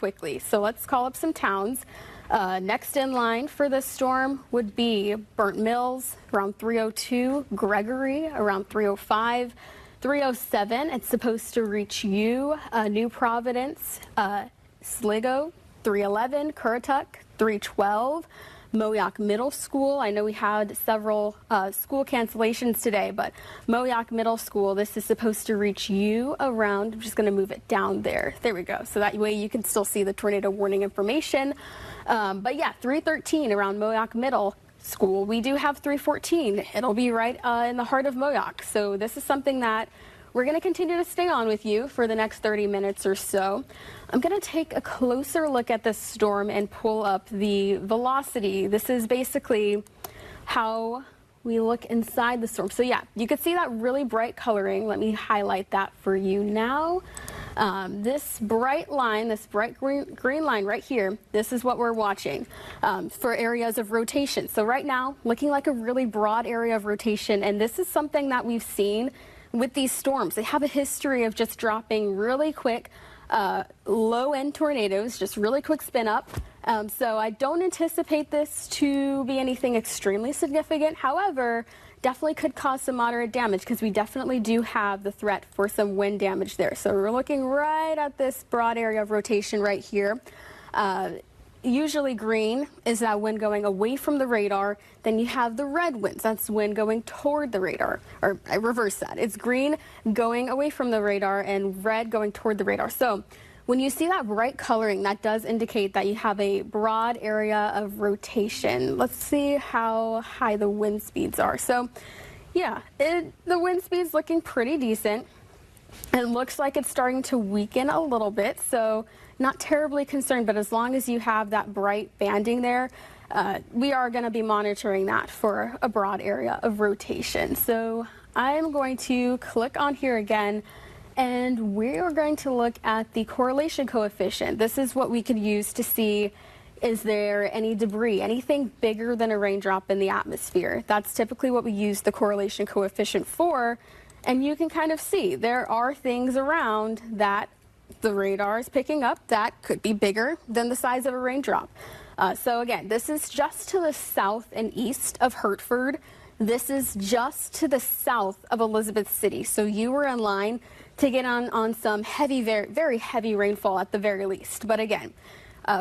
quickly. So let's call up some towns. Next in line for this storm would be Burnt Mills around 302, Gregory around 305, 307. It's supposed to reach you, New Providence, Sligo 311, Currituck 312. Moyock Middle School. I know we had several school cancellations today, but Moyock Middle School, this is supposed to reach you around, I'm just going to move it down there. There we go. So that way you can still see the tornado warning information. But yeah, 313 around Moyock Middle School. We do have 314. It'll be right in the heart of Moyock. So this is something that we're going to continue to stay on with you for the next 30 minutes or so. I'm going to take a closer look at this storm and pull up the velocity. This is basically how we look inside the storm. So yeah, you can see that really bright coloring. Let me highlight that for you now. This bright line, this bright green line right here, this is what we're watching for areas of rotation. So right now, looking like a really broad area of rotation, and this is something that we've seen with these storms. They have a history of just dropping really quick, low-end tornadoes, just really quick spin up. So I don't anticipate this to be anything extremely significant. However, definitely could cause some moderate damage because we definitely do have the threat for some wind damage there. So we're looking right at this broad area of rotation right here. Usually green is that wind going away from the radar. Then you have the red winds. That's wind going toward the radar. Or I reverse that. It's green going away from the radar and red going toward the radar. So when you see that bright coloring, that does indicate that you have a broad area of rotation. Let's see how high the wind speeds are. So yeah, the wind speed's looking pretty decent. It looks like it's starting to weaken a little bit, so not terribly concerned, but as long as you have that bright banding there, we are going to be monitoring that for a broad area of rotation. So I'm going to click on here again, and we are going to look at the correlation coefficient. This is what we could use to see, is there any debris, anything bigger than a raindrop in the atmosphere? That's typically what we use the correlation coefficient for. And you can kind of see there are things around that the radar is picking up that could be bigger than the size of a raindrop. So again, this is just to the south and east of Hertford. This is just to the south of Elizabeth City. So you were in line to get on some heavy, very heavy rainfall at the very least. But again,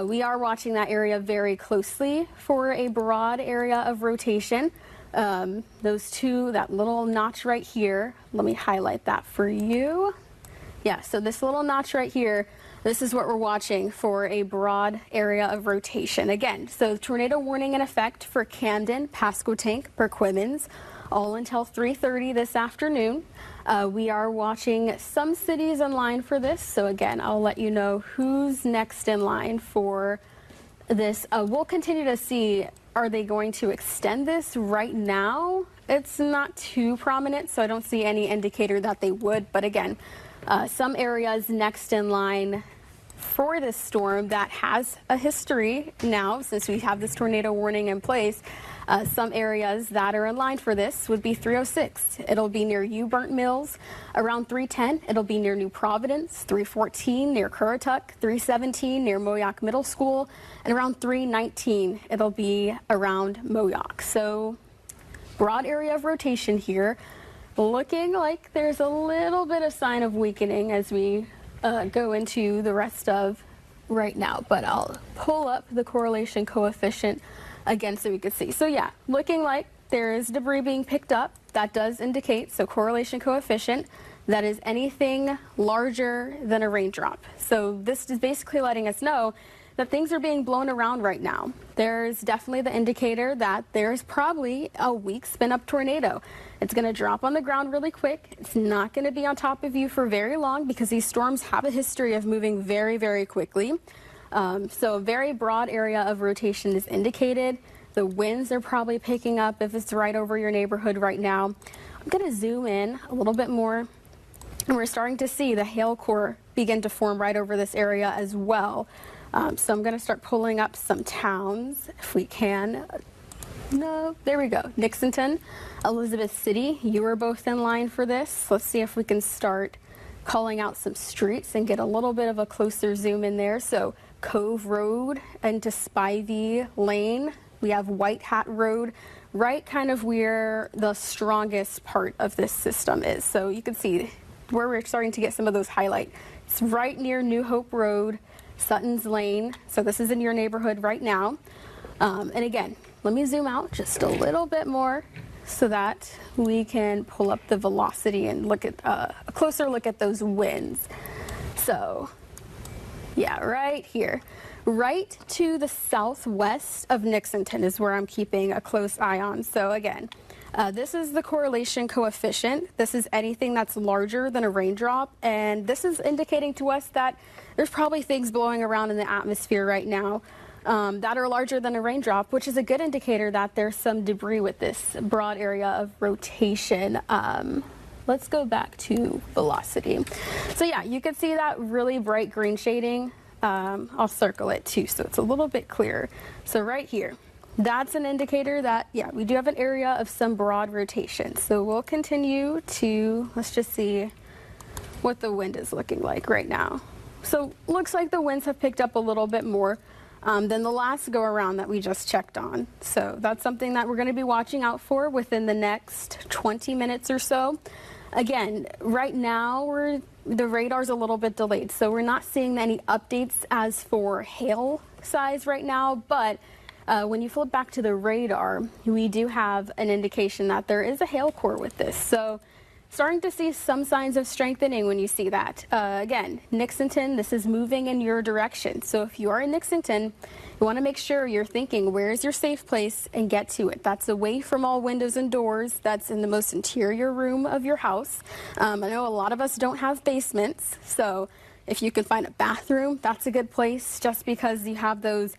we are watching that area very closely for a broad area of rotation. Those two, that little notch right here, let me highlight that for you. Yeah, so this little notch right here, this is what we're watching for a broad area of rotation. Again, so tornado warning in effect for Camden, Pasquotank, Perquimans, all until 3:30 this afternoon. We are watching some cities in line for this. So again, I'll let you know who's next in line for this. We'll continue to see, are they going to extend this right now? It's not too prominent, so I don't see any indicator that they would. But again, some areas next in line for this storm that has a history now, since we have this tornado warning in place. Some areas that are in line for this would be 306. It'll be near you, Burnt Mills. Around 310, it'll be near New Providence. 314 near Currituck. 317 near Moyock Middle School. And around 319, it'll be around Moyock. So broad area of rotation here. Looking like there's a little bit of sign of weakening as we go into the rest of right now. But I'll pull up the correlation coefficient again so we can see. So yeah, looking like there is debris being picked up. That does indicate, so correlation coefficient, that is anything larger than a raindrop. So this is basically letting us know that things are being blown around right now. There's definitely the indicator that there's probably a weak spin-up tornado. It's going to drop on the ground really quick. It's not going to be on top of you for very long because these storms have a history of moving very, very quickly. So a very broad area of rotation is indicated. The winds are probably picking up if it's right over your neighborhood right now. I'm going to zoom in a little bit more, and we're starting to see the hail core begin to form right over this area as well. So I'm going to start pulling up some towns if we can. No, there we go. Nixonton, Elizabeth City, you were both in line for this. Let's see if we can start calling out some streets and get a little bit of a closer zoom in there. So Cove Road into Spivey Lane. We have White Hat Road, right kind of where the strongest part of this system is. So you can see where we're starting to get some of those highlight. It's right near New Hope Road, Sutton's Lane. So this is in your neighborhood right now. And again, let me zoom out just a little bit more so that we can pull up the velocity and look at a closer look at those winds. So yeah, right here, right to the southwest of Nixonton is where I'm keeping a close eye on. So again, this is the correlation coefficient. This is anything that's larger than a raindrop, and this is indicating to us that there's probably things blowing around in the atmosphere right now that are larger than a raindrop, which is a good indicator that there's some debris with this broad area of rotation. Let's go back to velocity. So yeah, you can see that really bright green shading. I'll circle it too so it's a little bit clearer. So right here, that's an indicator that, yeah, we do have an area of some broad rotation. So we'll continue to, let's just see what the wind is looking like right now. So looks like the winds have picked up a little bit more than the last go around that we just checked on. So that's something that we're going to be watching out for within the next 20 minutes or so. Again, right now the radar's a little bit delayed, so we're not seeing any updates as for hail size right now, but when you flip back to the radar, we do have an indication that there is a hail core with this. So starting to see some signs of strengthening when you see that. Again, Nixonton, this is moving in your direction. So if you are in Nixonton, you want to make sure you're thinking, where's your safe place, and get to it. That's away from all windows and doors. That's in the most interior room of your house. I know a lot of us don't have basements, so if you can find a bathroom, that's a good place, just because you have those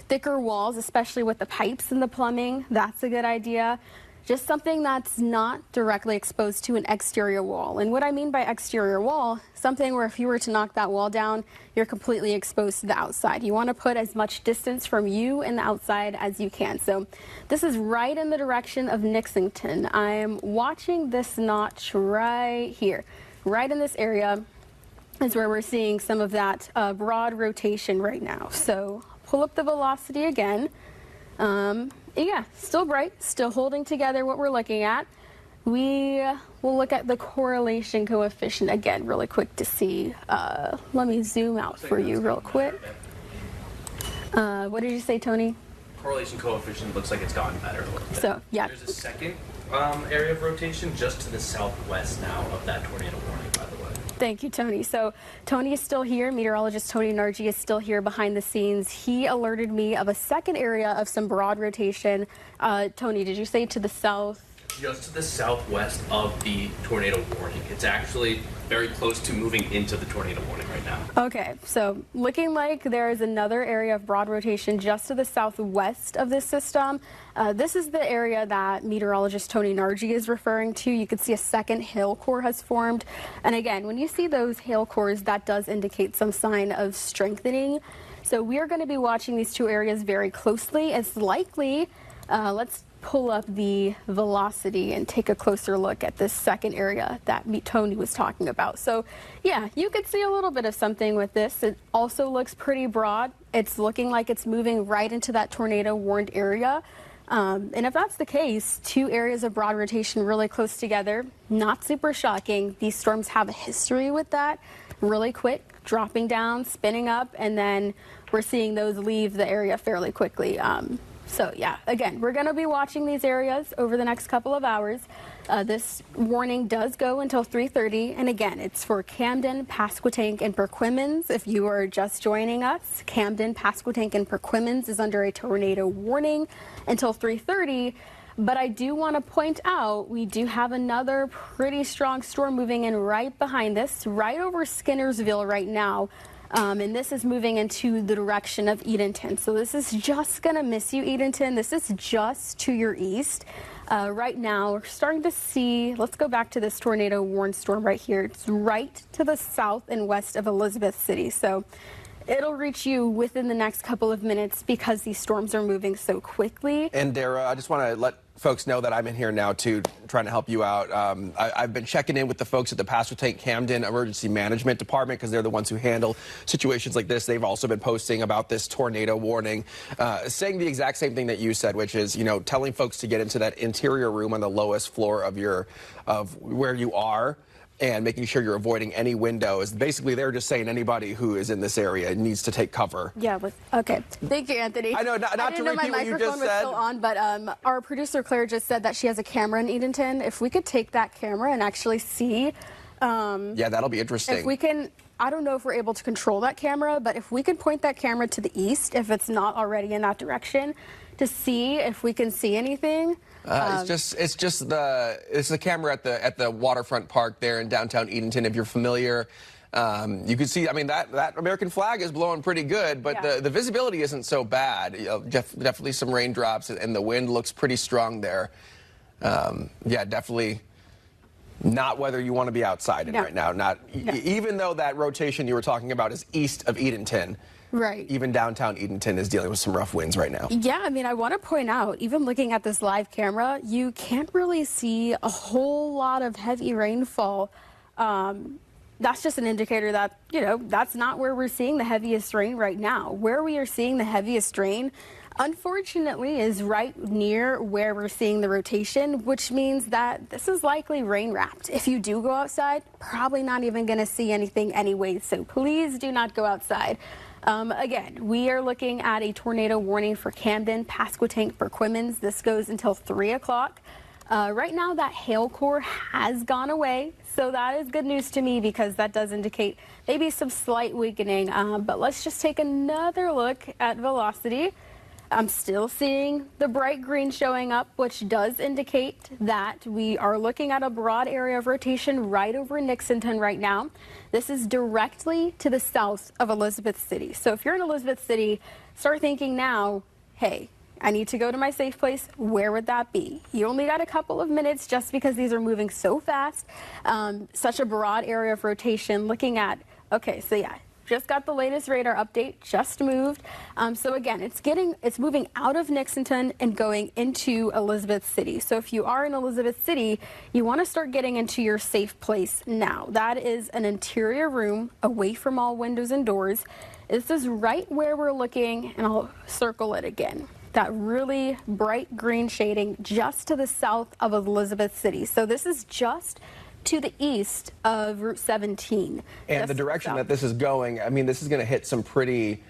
thicker walls, especially with the pipes and the plumbing. That's a good idea. Just something that's not directly exposed to an exterior wall. And what I mean by exterior wall, something where if you were to knock that wall down, you're completely exposed to the outside. You want to put as much distance from you and the outside as you can. So this is right in the direction of Nixonton. I'm watching this notch right here. Right in this area is where we're seeing some of that broad rotation right now. So pull up the velocity again. Yeah, still bright, still holding together what we're looking at. We will look at the correlation coefficient again really quick to see. Let me zoom out for you real quick. What did you say, Tony? Correlation coefficient looks like it's gotten better a little bit. So, yeah. There's a second area of rotation just to the southwest now of that tornado warning, by the way. Thank you, Tony. So Tony is still here. Meteorologist Tony Nargi is still here behind the scenes. He alerted me of a second area of some broad rotation. Tony, did you say to the south? Just to the southwest of the tornado warning. It's actually very close to moving into the tornado warning right now. Okay, so looking like there is another area of broad rotation just to the southwest of this system. This is the area that meteorologist Tony Nargi is referring to. You can see a second hail core has formed. And again, when you see those hail cores, that does indicate some sign of strengthening. So we are going to be watching these two areas very closely. It's likely, let's pull up the velocity and take a closer look at this second area that Tony was talking about. So yeah, you could see a little bit of something with this. It also looks pretty broad. It's looking like it's moving right into that tornado warned area. And if that's the case, two areas of broad rotation really close together, not super shocking. These storms have a history with that. Really quick, dropping down, spinning up, and then we're seeing those leave the area fairly quickly. So yeah, again, we're going to be watching these areas over the next couple of hours. This warning does go until 3:30, and again, it's for Camden, Pasquotank, and Perquimans. If you are just joining us, Camden, Pasquotank, and Perquimans is under a tornado warning until 3:30. But I do want to point out, we do have another pretty strong storm moving in right behind this, right over Skinnersville right now. And this is moving into the direction of Edenton. So this is just going to miss you, Edenton. This is just to your east. Right now, we're starting to see, let's go back to this tornado warned storm right here. It's right to the south and west of Elizabeth City. So it'll reach you within the next couple of minutes because these storms are moving so quickly. And Dara, I just want to let folks know that I'm in here now too, trying to help you out. I've been checking in with the folks at the Pasquotank Camden Emergency Management Department because they're the ones who handle situations like this. They've also been posting about this tornado warning, saying the exact same thing that you said, which is, you know, telling folks to get into that interior room on the lowest floor of where you are, and making sure you're avoiding any windows. Basically, they're just saying anybody who is in this area needs to take cover. Yeah, okay. Thank you, Anthony. I know, not to repeat what you just said. I didn't know my microphone was still on, but our producer, Claire, just said that she has a camera in Edenton. If we could take that camera and actually see... yeah, that'll be interesting. If we can... I don't know if we're able to control that camera, but if we can point that camera to the east, if it's not already in that direction, to see if we can see anything... it's the camera at the waterfront park there in downtown Edenton. If you're familiar, you can see. I mean, that American flag is blowing pretty good, but yeah. the visibility isn't so bad. You know, definitely some raindrops, and the wind looks pretty strong there. Yeah, definitely not weather you want to be outside in right now. Even though that rotation you were talking about is east of Edenton. Right. Even downtown Edenton is dealing with some rough winds right now. Yeah, I mean, I want to point out, even looking at this live camera, you can't really see a whole lot of heavy rainfall. That's just an indicator that, you know, that's not where we're seeing the heaviest rain right now. Where we are seeing the heaviest rain, unfortunately, is right near where we're seeing the rotation, which means that this is likely rain wrapped. If you do go outside, probably not even going to see anything anyway, so please do not go outside. Again, we are looking at a tornado warning for Camden, Pasquotank, Perquimans. This goes until 3 o'clock. Right now, that hail core has gone away, so that is good news to me because that does indicate maybe some slight weakening. But let's just take another look at velocity. I'm still seeing the bright green showing up, which does indicate that we are looking at a broad area of rotation right over Nixonton right now. This is directly to the south of Elizabeth City. So if you're in Elizabeth City, start thinking now, hey, I need to go to my safe place. Where would that be? You only got a couple of minutes just because these are moving so fast. Such a broad area of rotation looking at, okay, so yeah. Just got the latest radar update, just moved. So again, it's moving out of Nixonton and going into Elizabeth City. So if you are in Elizabeth City, you want to start getting into your safe place now. That is an interior room away from all windows and doors. This is right where we're looking, and I'll circle it again. That really bright green shading just to the south of Elizabeth City. So this is just to the east of Route 17. And the direction that this is going, I mean, this is going to hit some pretty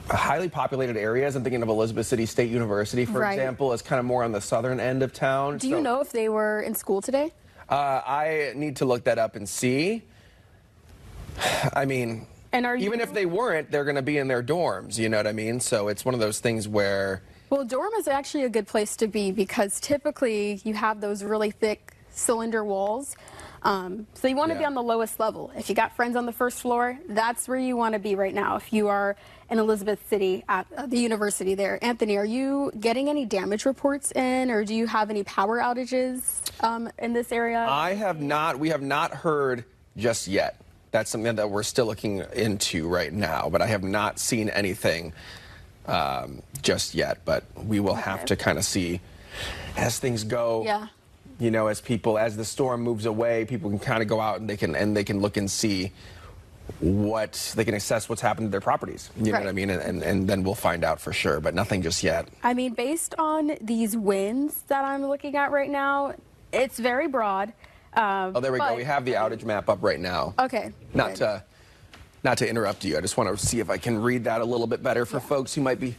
highly populated areas. I'm thinking of Elizabeth City State University, for example, is kind of more on the southern end of town. Do you know if they were in school today? I need to look that up and see. I mean, even if they weren't, they're going to be in their dorms, you know what I mean? So it's one of those things where... Well, dorm is actually a good place to be because typically you have those really thick cylinder walls. So you want to be on the lowest level. If you got friends on the first floor, that's where you want to be right now. If you are in Elizabeth City at the university there. Anthony, are you getting any damage reports in, or do you have any power outages in this area? I have not. We have not heard just yet. That's something that we're still looking into right now, but I have not seen anything just yet. But we will have to kind of see as things go. Yeah. You know, as the storm moves away, people can kind of go out and they can look and see they can assess what's happened to their properties. You know what I mean? And then we'll find out for sure, but nothing just yet. I mean, based on these winds that I'm looking at right now, it's very broad. Oh, there we go. We have the outage map up right now. Okay. Not to interrupt you. I just want to see if I can read that a little bit better for folks who might be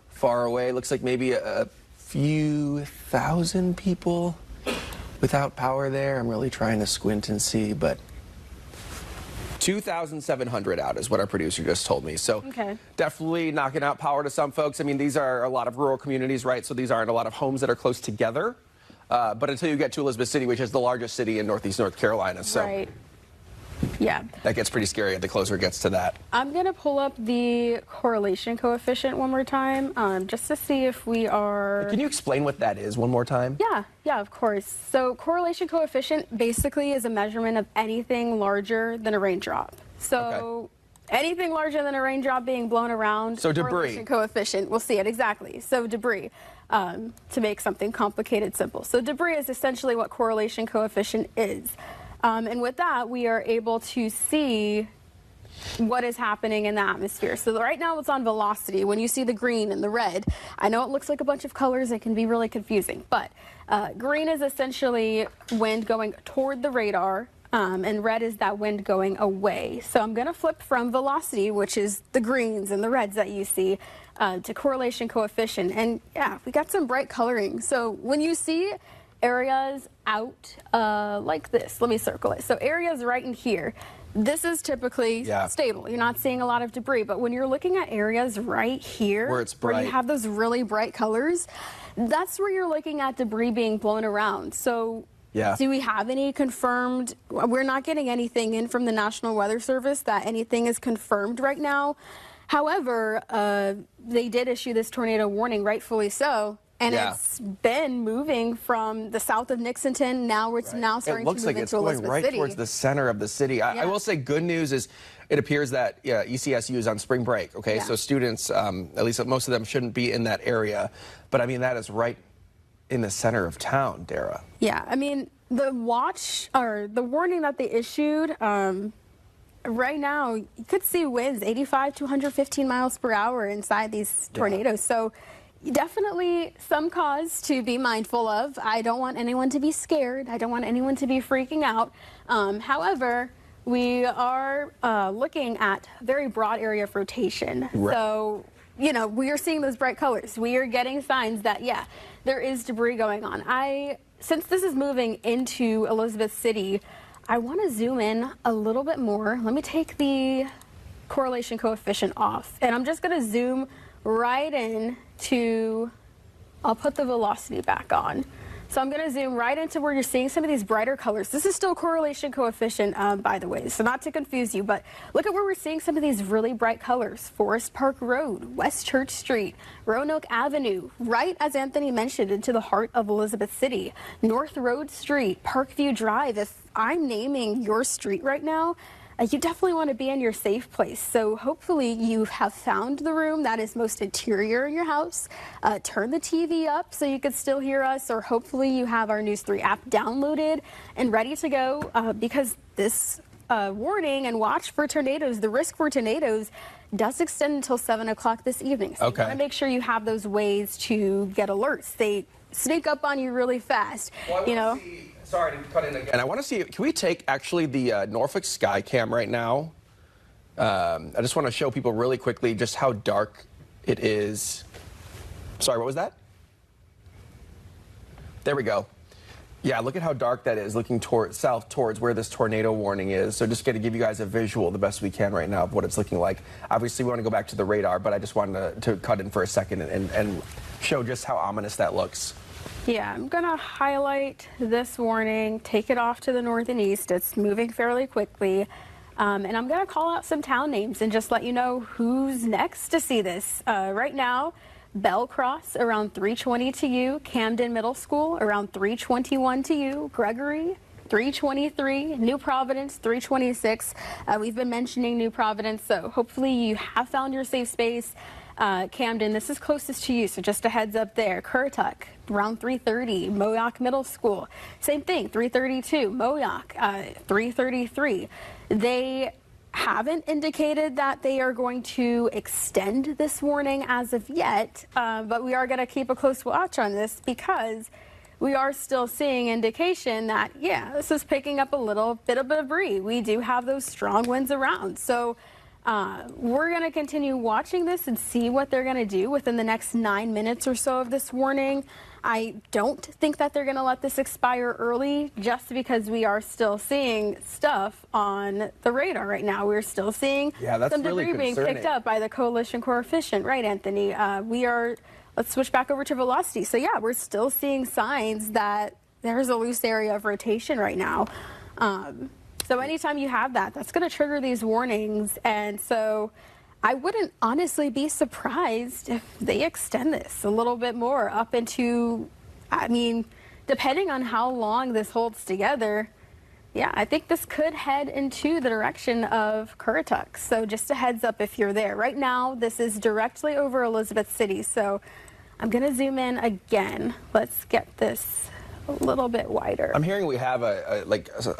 far away. Looks like maybe a few thousand people without power there. I'm really trying to squint and see, but 2,700 out is what our producer just told me. So definitely knocking out power to some folks. I mean, these are a lot of rural communities, right? So these aren't a lot of homes that are close together. But until you get to Elizabeth City, which is the largest city in Northeast North Carolina. So yeah, that gets pretty scary the closer it gets to that. I'm going to pull up the correlation coefficient one more time just to see if we are... Can you explain what that is one more time? Yeah, of course. So correlation coefficient basically is a measurement of anything larger than a raindrop. So anything larger than a raindrop being blown around. So debris. Correlation coefficient, we'll see it exactly. So debris, to make something complicated simple. So debris is essentially what correlation coefficient is. And with that, we are able to see what is happening in the atmosphere. So right now it's on velocity. When you see the green and the red, I know it looks like a bunch of colors. It can be really confusing, but green is essentially wind going toward the radar. And red is that wind going away. So I'm going to flip from velocity, which is the greens and the reds that you see, to correlation coefficient. And yeah, we got some bright coloring. So when you see areas out like this, let me circle it. So areas right in here, this is typically stable. You're not seeing a lot of debris. But when you're looking at areas right here, where it's bright, where you have those really bright colors, that's where you're looking at debris being blown around. So do we have any confirmed? We're not getting anything in from the National Weather Service that anything is confirmed right now. However, they did issue this tornado warning, rightfully so. And it's been moving from the south of Nixonton. Now it's now starting to move into Elizabeth City. It looks like it's going right towards the center of the city. I will say good news is it appears that ECSU is on spring break. Okay, so students, at least most of them, shouldn't be in that area. But I mean, that is right in the center of town, Dara. Yeah, I mean, the watch or the warning that they issued, right now, you could see winds 85 to 115 miles per hour inside these tornadoes. So definitely some cause to be mindful of. I don't want anyone to be scared. I don't want anyone to be freaking out. However, we are looking at very broad area of rotation. So, you know, we are seeing those bright colors. We are getting signs that, there is debris going on. Since this is moving into Elizabeth City, I want to zoom in a little bit more. Let me take the correlation coefficient off, and I'm just going to zoom right in to, I'll put the velocity back on. So I'm going to zoom right into where you're seeing some of these brighter colors. This is still correlation coefficient, by the way, so not to confuse you, but look at where we're seeing some of these really bright colors. Forest Park Road, West Church Street, Roanoke Avenue, right as Anthony mentioned, into the heart of Elizabeth City. North Road Street, Parkview Drive. If I'm naming your street right now, you definitely want to be in your safe place. So hopefully you have found the room that is most interior in your house. Turn the TV up so you can still hear us, or hopefully you have our News 3 app downloaded and ready to go, because this warning and watch for tornadoes, the risk for tornadoes, does extend until 7 o'clock this evening. So you want to make sure you have those ways to get alerts. They sneak up on you really fast. Well, sorry to cut in again. I want to see, can we take actually the Norfolk sky cam right now? I just want to show people really quickly just how dark it is. Sorry, what was that? There we go. Yeah, look at how dark that is, looking south towards where this tornado warning is. So just going to give you guys a visual the best we can right now of what it's looking like. Obviously, we want to go back to the radar, but I just wanted to cut in for a second and show just how ominous that looks. Yeah, I'm going to highlight this warning, take it off to the north and east. It's moving fairly quickly. And I'm going to call out some town names and just let you know who's next to see this. Right now, Bell Cross around 320 to you, Camden Middle School around 321 to you, Gregory 323, New Providence 326. We've been mentioning New Providence, so hopefully you have found your safe space. Camden, this is closest to you, so just a heads up there. Currituck, around 330. Moyock Middle School, same thing, 332. Moyock, 333. They haven't indicated that they are going to extend this warning as of yet, but we are going to keep a close watch on this because we are still seeing indication that, this is picking up a little bit of debris. We do have those strong winds around. So we're going to continue watching this and see what they're going to do within the next 9 minutes or so of this warning. I don't think that they're going to let this expire early just because we are still seeing stuff on the radar right now. We're still seeing some debris being picked up by the coalition coefficient. Right, Anthony? Let's switch back over to velocity. So, we're still seeing signs that there's a loose area of rotation right now. So anytime you have that, that's going to trigger these warnings. And so I wouldn't honestly be surprised if they extend this a little bit more up into, depending on how long this holds together, Yeah, I think this could head into the direction of Currituck. So just a heads up if you're there. Right now, this is directly over Elizabeth City. So I'm going to zoom in again. Let's get this a little bit wider. I'm hearing we have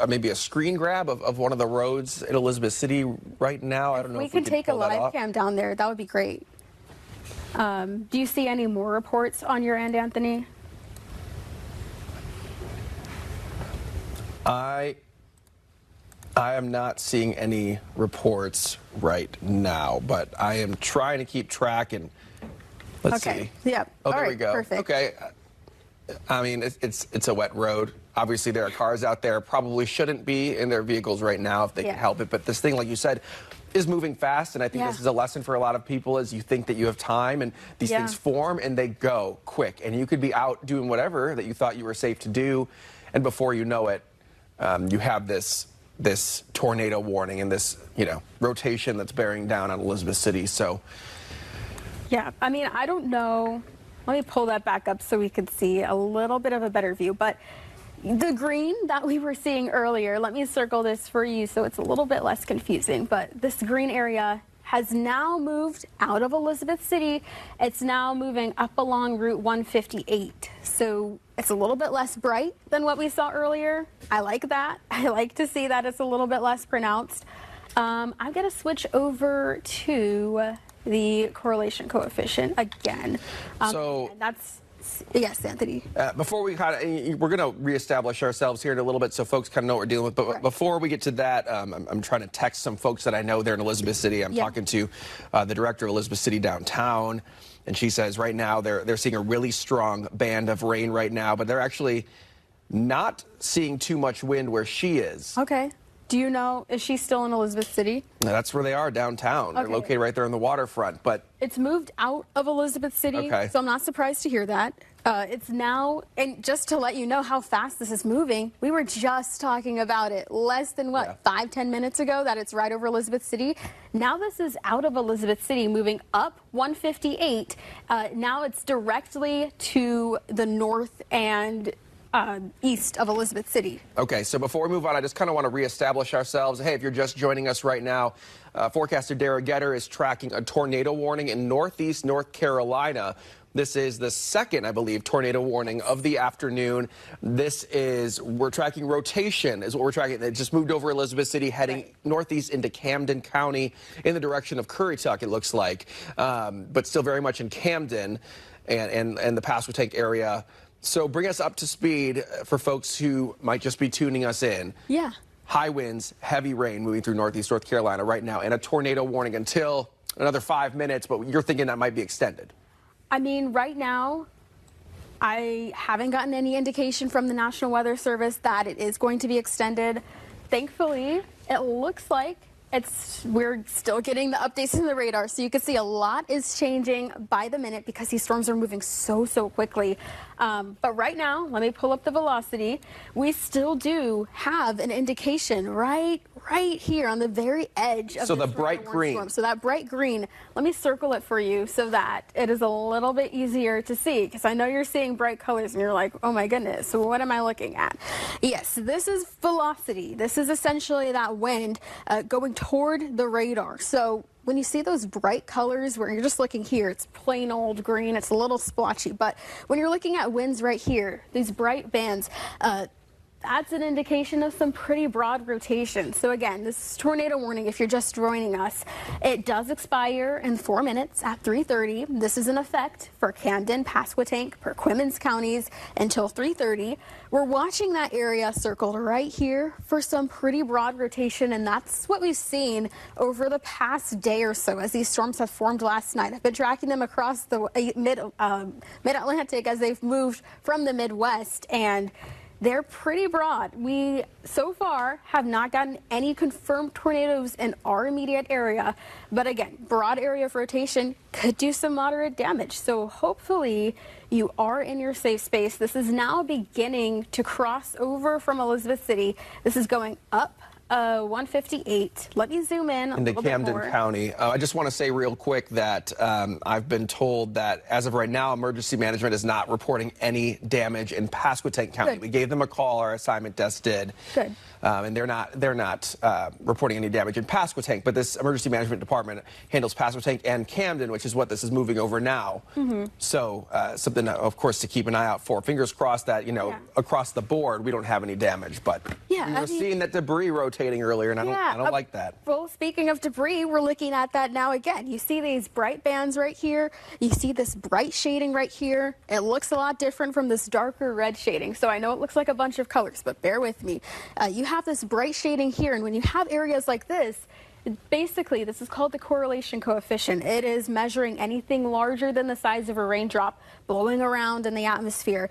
maybe a screen grab of one of the roads in Elizabeth City right now. I don't know if we can take a pull that live off. cam down there. That would be great. Do you see any more reports on your end, Anthony? I am not seeing any reports right now, but I am trying to keep track, and let's see. Yeah. Oh, there All we right, go. perfect. Okay. I mean, it's a wet road. Obviously, there are cars out there probably shouldn't be in their vehicles right now if they can help it. But this thing, like you said, is moving fast, and I think this is a lesson for a lot of people. As you think that you have time, and these things form and they go quick, and you could be out doing whatever that you thought you were safe to do, and before you know it, you have this tornado warning and this rotation that's bearing down on Elizabeth City. So yeah, I mean, I don't know. Let me pull that back up so we could see a little bit of a better view. But the green that we were seeing earlier, let me circle this for you so it's a little bit less confusing. But this green area has now moved out of Elizabeth City. It's now moving up along Route 158. So it's a little bit less bright than what we saw earlier. I like that. I like to see that it's a little bit less pronounced. I'm going to switch over to the correlation coefficient again. So that's, yes, Anthony. Before we we're going to reestablish ourselves here in a little bit so folks kind of know what we're dealing with. But before we get to that, I'm trying to text some folks that I know there in Elizabeth City. I'm talking to the director of Elizabeth City Downtown, and she says right now they're seeing a really strong band of rain right now, but they're actually not seeing too much wind where she is. Okay. Do you know, is she still in Elizabeth City? That's where they are, downtown. They're located right there on the waterfront. But it's moved out of Elizabeth City, so I'm not surprised to hear that. It's now, and just to let you know how fast this is moving, we were just talking about it less than, 5-10 minutes ago, that it's right over Elizabeth City. Now this is out of Elizabeth City, moving up 158. Now it's directly to the north and east of Elizabeth City. Okay, so before we move on, I just kind of want to reestablish ourselves. Hey, if you're just joining us right now, forecaster Dara Getter is tracking a tornado warning in northeast North Carolina. This is the second, I believe, tornado warning of the afternoon. We're tracking rotation is what we're tracking. It just moved over Elizabeth City, heading northeast into Camden County in the direction of Currituck, it looks like, but still very much in Camden and the Pasquotank area. So bring us up to speed for folks who might just be tuning us in. Yeah. High winds, heavy rain moving through northeast North Carolina right now, and a tornado warning until another 5 minutes, but you're thinking that might be extended. I mean, right now, I haven't gotten any indication from the National Weather Service that it is going to be extended. Thankfully, it looks like we're still getting the updates in the radar, so you can see a lot is changing by the minute because these storms are moving so quickly. But right now, let me pull up the velocity. We still do have an indication right here on the very edge of the bright green. storm. So that bright green, let me circle it for you so that it is a little bit easier to see, because I know you're seeing bright colors and you're like, oh my goodness, so what am I looking at? Yes, this is velocity. This is essentially that wind going toward the radar. So when you see those bright colors where you're just looking here, it's plain old green, it's a little splotchy, but when you're looking at winds right here, these bright bands, that's an indication of some pretty broad rotation. So again, this tornado warning, if you're just joining us, it does expire in 4 minutes at 3:30. This is in effect for Camden, Pasquotank, Perquimans counties until 3:30. We're watching that area circled right here for some pretty broad rotation, and that's what we've seen over the past day or so as these storms have formed last night. I've been tracking them across the mid-Atlantic as they've moved from the Midwest, and they're pretty broad. We, so far, have not gotten any confirmed tornadoes in our immediate area. But again, broad area of rotation could do some moderate damage. So hopefully you are in your safe space. This is now beginning to cross over from Elizabeth City. This is going up 158. Let me zoom in a into little bit Camden more. County. I just want to say real quick that I've been told that as of right now, emergency management is not reporting any damage in Pasquotank County. Good. We gave them a call. Our assignment desk did. Good. And they're not reporting any damage in Pasquotank. But this emergency management department handles Pasquotank and Camden, which is what this is moving over now. So something, of course, to keep an eye out for. Fingers crossed that across the board we don't have any damage. But we were seeing that debris rotating earlier, and I don't like that. Well, speaking of debris, we're looking at that now again. You see these bright bands right here. You see this bright shading right here. It looks a lot different from this darker red shading. So I know it looks like a bunch of colors, but bear with me. You have this bright shading here, and when you have areas like this, basically, this is called the correlation coefficient. It is measuring anything larger than the size of a raindrop blowing around in the atmosphere.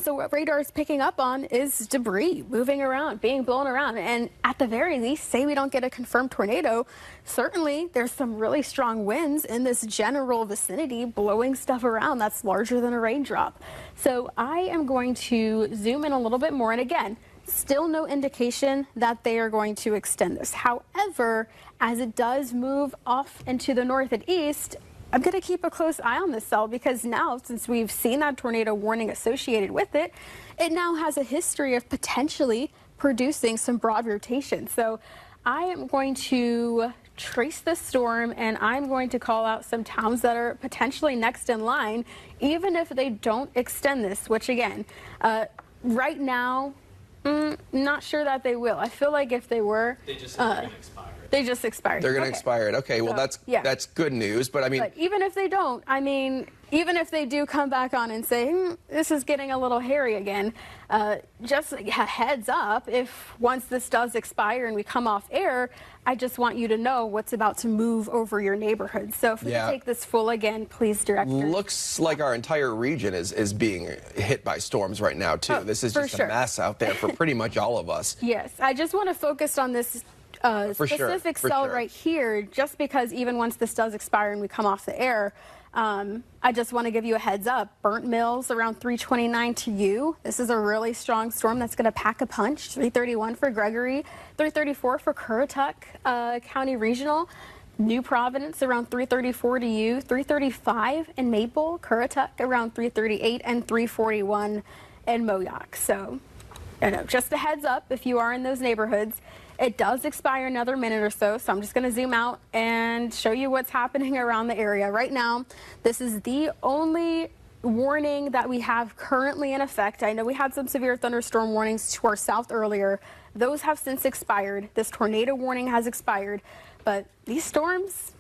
So what radar is picking up on is debris moving around, being blown around. And at the very least, say we don't get a confirmed tornado, certainly there's some really strong winds in this general vicinity blowing stuff around that's larger than a raindrop. So I am going to zoom in a little bit more. And again, still no indication that they are going to extend this. However, as it does move off into the north and east, I'm going to keep a close eye on this cell because now, since we've seen that tornado warning associated with it, it now has a history of potentially producing some broad rotation. So I am going to trace this storm, and I'm going to call out some towns that are potentially next in line, even if they don't extend this, which again, right now, not sure that they will. I feel like if they were, They just they're going to expire. They just expired. They're going to expire it. Okay, well, that's good news. But I mean, but even if they don't, I mean, even if they do come back on and say, this is getting a little hairy again, just a heads up, if once this does expire and we come off air, I just want you to know what's about to move over your neighborhood. So if we can take this full again, please direct your... Looks like our entire region is being hit by storms right now, too. This is just a mess out there for pretty much all of us. Yes, I just want to focus on this specific cell right here, just because even once this does expire and we come off the air, I just want to give you a heads up. Burnt Mills around 329 to you. This is a really strong storm that's going to pack a punch. 331 for Gregory, 334 for Currituck County Regional. New Providence around 334 to you, 335 in Maple, Currituck around 338, and 341 in Moyock. So, just a heads up if you are in those neighborhoods. It does expire another minute or so, so I'm just going to zoom out and show you what's happening around the area. Right now, this is the only warning that we have currently in effect. I know we had some severe thunderstorm warnings to our south earlier. Those have since expired. This tornado warning has expired, but these storms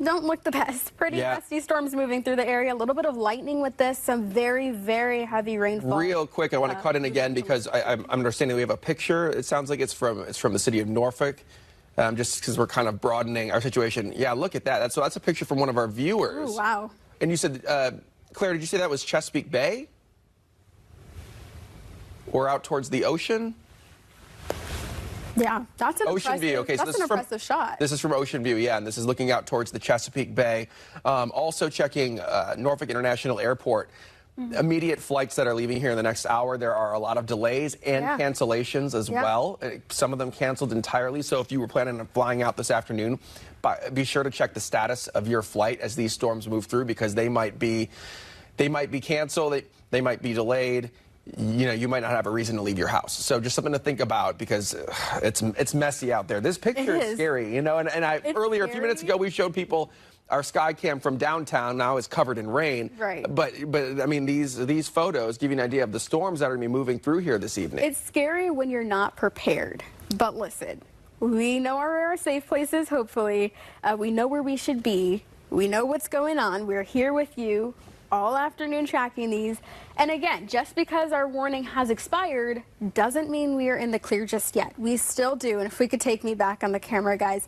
don't look the best. Pretty nasty storms moving through the area. A little bit of lightning with this. Some very, very heavy rainfall. Real quick, I want to cut in again because I'm understanding we have a picture. It sounds like it's from the city of Norfolk. Just because we're kind of broadening our situation. Yeah, look at that. That's a picture from one of our viewers. Oh, wow. And you said, Claire, did you say that was Chesapeake Bay? Or out towards the ocean? Yeah, that's an Ocean View. Okay, so that's an impressive shot. This is from Ocean View, yeah, and this is looking out towards the Chesapeake Bay. Also checking Norfolk International Airport. Immediate flights that are leaving here in the next hour. There are a lot of delays and cancellations as well. Some of them canceled entirely. So if you were planning on flying out this afternoon, be sure to check the status of your flight as these storms move through, because they might be canceled. They might be delayed. You might not have a reason to leave your house. So just something to think about, because it's messy out there. This picture is scary, and earlier, a few minutes ago, we showed people our sky cam from downtown now is covered in rain. Right. But I mean, these photos give you an idea of the storms that are going to be moving through here this evening. It's scary when you're not prepared. But listen, we know our safe places, hopefully. We know where we should be. We know what's going on. We're here with you all afternoon tracking these. And again, just because our warning has expired doesn't mean we are in the clear just yet. We still do. And if we could take me back on the camera, guys,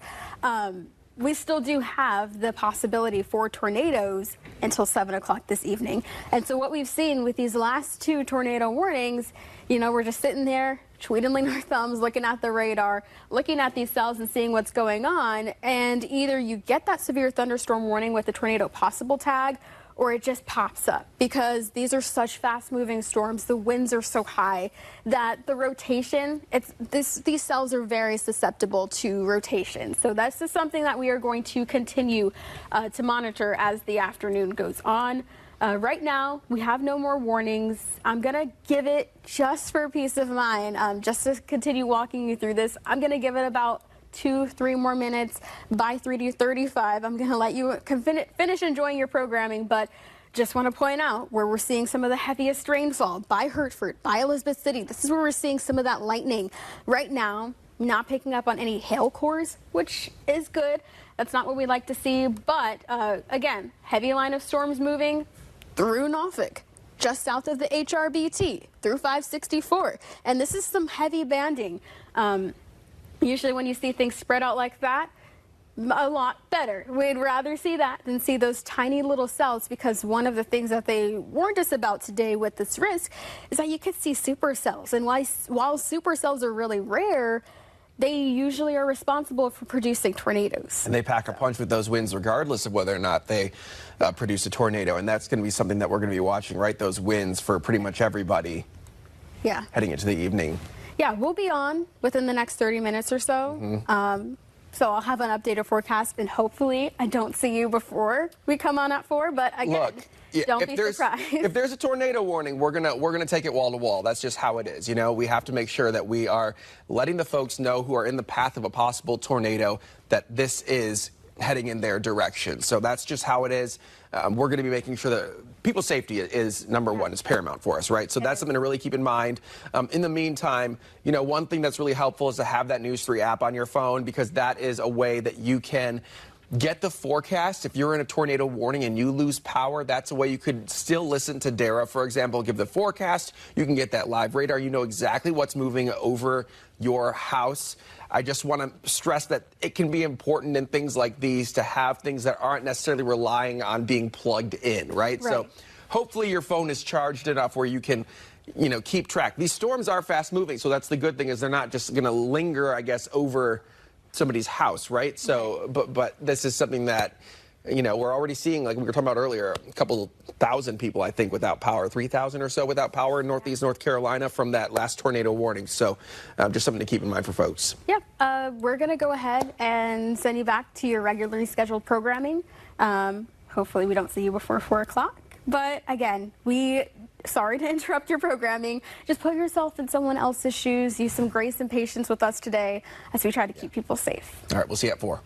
we still do have the possibility for tornadoes until 7 o'clock this evening. And so what we've seen with these last two tornado warnings, we're just sitting there twiddling our thumbs, looking at the radar, looking at these cells and seeing what's going on. And either you get that severe thunderstorm warning with the tornado possible tag, or it just pops up, because these are such fast-moving storms. The winds are so high that the rotation, these cells are very susceptible to rotation. So that's just something that we are going to continue to monitor as the afternoon goes on. Right now, we have no more warnings. I'm going to give it, just for peace of mind, just to continue walking you through this, I'm going to give it about 2-3 more minutes. By 3:35, I'm going to let you finish enjoying your programming, but just want to point out where we're seeing some of the heaviest rainfall, by Hertford, by Elizabeth City. This is where we're seeing some of that lightning. Right now, not picking up on any hail cores, which is good. That's not what we like to see, but again, heavy line of storms moving through Norfolk, just south of the HRBT, through 564. And this is some heavy banding. Usually when you see things spread out like that, a lot better. We'd rather see that than see those tiny little cells, because one of the things that they warned us about today with this risk is that you could see supercells. And while supercells are really rare, they usually are responsible for producing tornadoes. And they pack a punch with those winds regardless of whether or not they produce a tornado. And that's going to be something that we're going to be watching, right? Those winds for pretty much everybody. Yeah. Heading into the evening. Yeah, we'll be on within the next 30 minutes or so. So I'll have an updated forecast, and hopefully I don't see you before we come on at 4. But again, look, don't be surprised. If there's a tornado warning, we're gonna take it wall to wall. That's just how it is. You know, we have to make sure that we are letting the folks know who are in the path of a possible tornado that this is heading in their direction. So that's just how it is. We're going to be making sure that people's safety is number one, is paramount for us, right? So that's something to really keep in mind. In the meantime, you know, one thing that's really helpful is to have that News 3 app on your phone, because that is a way that you can get the forecast. If you're in a tornado warning and you lose power, that's a way you could still listen to Dara, for example, give the forecast. You can get that live radar. You know exactly what's moving over your house. I just want to stress that it can be important in things like these to have things that aren't necessarily relying on being plugged in, right? So hopefully your phone is charged enough where you can, you know, keep track. These storms are fast moving, so that's the good thing, is they're not just going to linger, I guess, over somebody's house, right? So, but this is something that, you know, we're already seeing, like we were talking about earlier, a couple thousand people, I think, without power, 3,000 or so without power in Northeast North Carolina from that last tornado warning. So just something to keep in mind for folks. Yeah, we're going to go ahead and send you back to your regularly scheduled programming. Hopefully we don't see you before 4 o'clock. But again, sorry to interrupt your programming. Just put yourself in someone else's shoes. Use some grace and patience with us today as we try to keep people safe. All right, we'll see you at 4.